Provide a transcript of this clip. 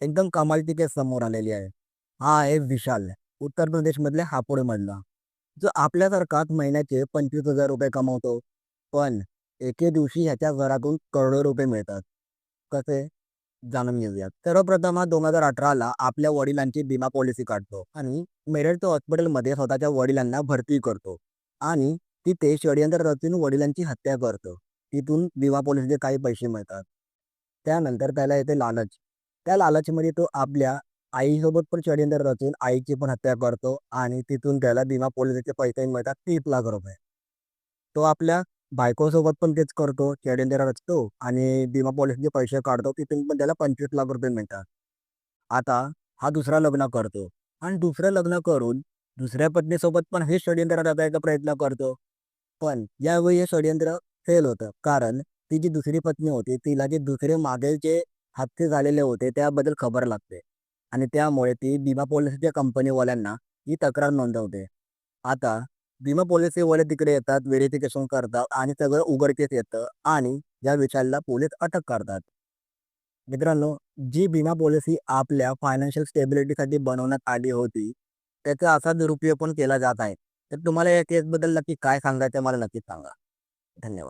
एकदम कमालची केस समोर आलेली आहे. हा आहे विशाल, उत्तर प्रदेशमधल्या हापुडमधला, जो आपल्यासारखाच महिन्याचे 25,000 रुपये कमवतो. पण एके दिवशी ह्याच्या घरातून करोडो रुपये मिळतात. कसे? जाणून घेऊयात. सर्वप्रथम हा 2018ला आपल्या वडिलांची विमा पॉलिसी काढतो आणि मेरठच्या हॉस्पिटलमध्ये स्वतःच्या वडिलांना भरती करतो आणि तिथे षडयंत्र रचून वडिलांची हत्या करतो. तिथून विमा पॉलिसीचे काही पैसे मिळतात. त्यानंतर त्याला येते लालच. त्या लालचमध्ये तो आपल्या आईसोबत पण षडयंत्र रचून आईची पण हत्या करतो आणि तिथून त्याला विमा पॉलिसीचे पैसे मिळतात 30 लाख रुपये. तो आपल्या बायकोसोबत पण तेच करतो, षडयंत्र रचतो आणि विमा पॉलिसीचे पैसे काढतो. तिथून पण त्याला 25 लाख रुपये मिळतात. आता हा दुसरा लग्न करतो आणि दुसरं लग्न करून दुसऱ्या पत्नीसोबत पण हे षडयंत्र रचायचा प्रयत्न करतो. पण यावेळी हे षडयंत्र फेल होतं. कारण ती जी दुसरी पत्नी होती तिला जे दुसरे मागे जे हत्या झालेले होते त्याबद्दल खबर लागते आणि त्यामुळे ती विमा पॉलिसीच्या कंपनीवाल्यांना ही तक्रार नोंदवते. आता विमा पॉलिसीवाले तिकडे येतात, व्हेरिफिकेशन करतात आणि सगळं उघडकीस येतं आणि या विशालला पोलीस अटक करतात. मित्रांनो, जी विमा पॉलिसी आपल्या फायनान्शियल स्टेबिलिटीसाठी बनवण्यात आली होती, त्याचा असा दुरुपयोग पण केला जात आहे. तर तुम्हाला या केसबद्दल नक्की काय सांगायचं आहे मला नक्कीच सांगा. धन्यवाद.